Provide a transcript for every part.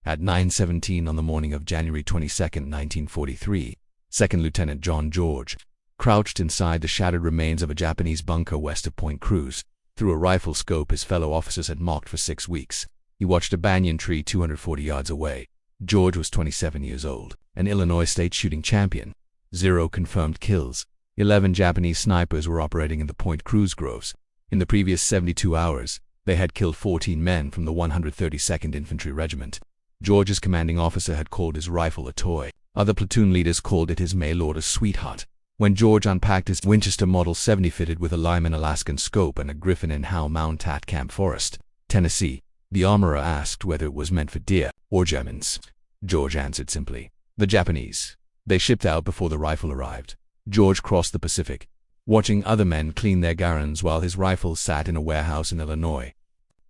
At 9:17 on the morning of January 22, 1943, Second Lieutenant John George, crouched inside the shattered remains of a Japanese bunker west of Point Cruz, through a rifle scope his fellow officers had marked for 6 weeks. He watched a banyan tree 240 yards away. George was 27 years old, an Illinois state shooting champion. 0 confirmed kills. 11 Japanese snipers were operating in the Point Cruz groves. In the previous 72 hours, they had killed 14 men from the 132nd Infantry Regiment. George's commanding officer had called his rifle a toy. Other platoon leaders called it his mail order sweetheart. When George unpacked his Winchester Model 70 fitted with a Lyman Alaskan scope and a Griffin in Howe Mount at Camp Forest, Tennessee, the armorer asked whether it was meant for deer or Germans. George answered simply, "The Japanese." They shipped out before the rifle arrived. George crossed the Pacific, watching other men clean their garrons while his rifle sat in a warehouse in Illinois.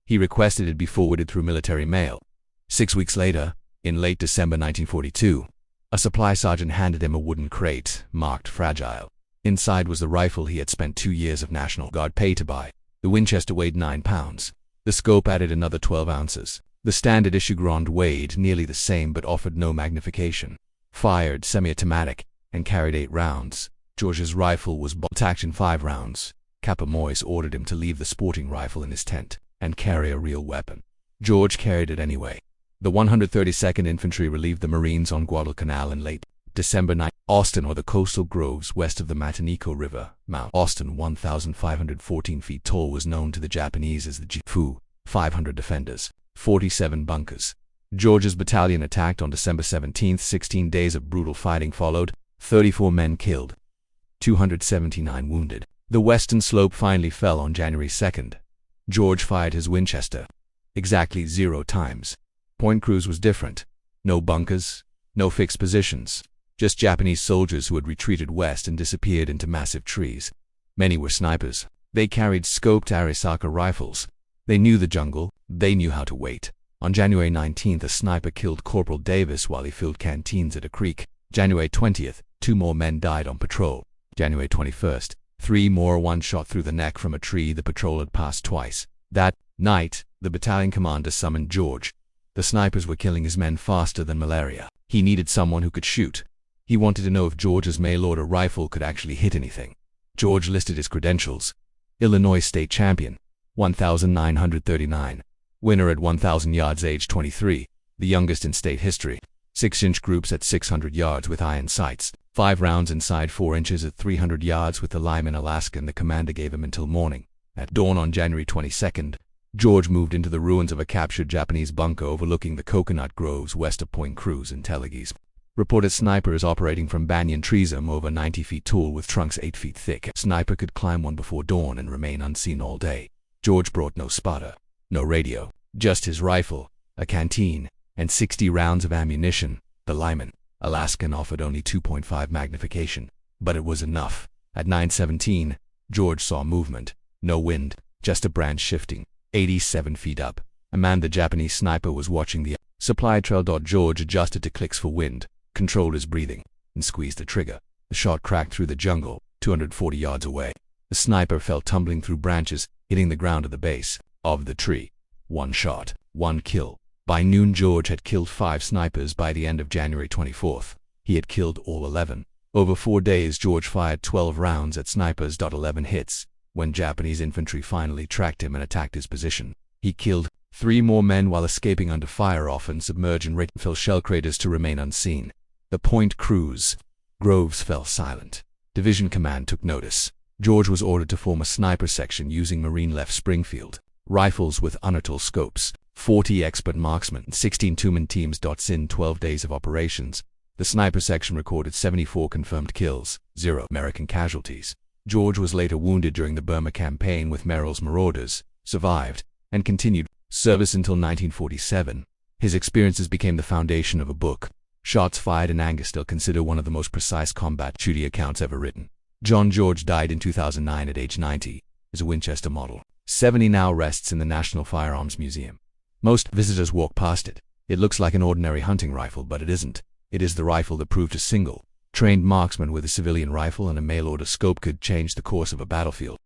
He requested it be forwarded through military mail. 6 weeks later, in late December 1942, a supply sergeant handed him a wooden crate marked fragile. Inside was the rifle he had spent 2 years of National Guard pay to buy. The Winchester weighed 9 pounds. The scope added another 12 ounces. The standard issue Grand weighed nearly the same but offered no magnification. Fired semi-automatic and carried 8 rounds. George's rifle was bolt-action 5 rounds. Captain Moyes ordered him to leave the sporting rifle in his tent and carry a real weapon. George carried it anyway. The 132nd Infantry relieved the Marines on Guadalcanal in late December 9. Austin, or the coastal groves west of the Matanico River. Mount Austin, 1,514 feet tall, was known to the Japanese as the Gifu. 500 defenders, 47 bunkers. George's battalion attacked on December 17. 16 days of brutal fighting followed. 34 men killed, 279 wounded. The western slope finally fell on January 2nd. George fired his Winchester exactly 0 times. Point Cruz was different. No bunkers, no fixed positions, just Japanese soldiers who had retreated west and disappeared into massive trees. Many were snipers. They carried scoped Arisaka rifles. They knew the jungle. They knew how to wait. On January 19th, a sniper killed Corporal Davis while he filled canteens at a creek. January 20th, 2 more men died on patrol. January 21st, 3 more, one shot through the neck from a tree the patrol had passed twice. That night, the battalion commander summoned George. The snipers were killing his men faster than malaria. He needed someone who could shoot. He wanted to know if George's mail-order rifle could actually hit anything. George listed his credentials. Illinois state champion, 1,939. Winner at 1,000 yards, age 23, the youngest in state history. 6-inch groups at 600 yards with iron sights. 5 rounds inside 4 inches at 300 yards with the Lyman Alaskan the commander gave him until morning. At dawn on January 22nd, George moved into the ruins of a captured Japanese bunker overlooking the coconut groves west of Point Cruz in Telegis. Reported snipers operating from banyan trees over 90 feet tall with trunks 8 feet thick. A sniper could climb one before dawn and remain unseen all day. George brought no spotter, no radio, just his rifle, a canteen, and 60 rounds of ammunition. The Lyman Alaskan offered only 2.5 magnification, but it was enough. At 9:17, George saw movement. No wind, just a branch shifting 87 feet up. A man, the Japanese sniper, was watching the supply trail. George adjusted to clicks for wind, controlled his breathing, and squeezed the trigger. The shot cracked through the jungle, 240 yards away. The sniper fell tumbling through branches, hitting the ground at the base of the tree. 1 shot, 1 kill. By noon, George had killed 5 snipers. By the end of January 24th, he had killed all 11. Over 4 days, George fired 12 rounds at snipers. 11 hits. When Japanese infantry finally tracked him and attacked his position, he killed 3 more men while escaping under fire, often submerged in fill shell craters to remain unseen. The Point Cruz groves fell silent. Division command took notice. George was ordered to form a sniper section using Marine Left Springfield rifles with Unertal scopes, 40 expert marksmen, 16 two-man teams. In 12 days of operations, the sniper section recorded 74 confirmed kills, 0 American casualties. George was later wounded during the Burma campaign with Merrill's marauders, survived, and continued service until 1947. His experiences became the foundation of a book, Shots Fired in Anger, still considered one of the most precise combat shooting accounts ever written. John George died in 2009 at age 90. His Winchester Model 70 now rests in the National Firearms Museum. Most visitors walk past it. It looks like an ordinary hunting rifle, but it isn't. It is the rifle that proved a single trained marksman with a civilian rifle and a mail-order scope could change the course of a battlefield.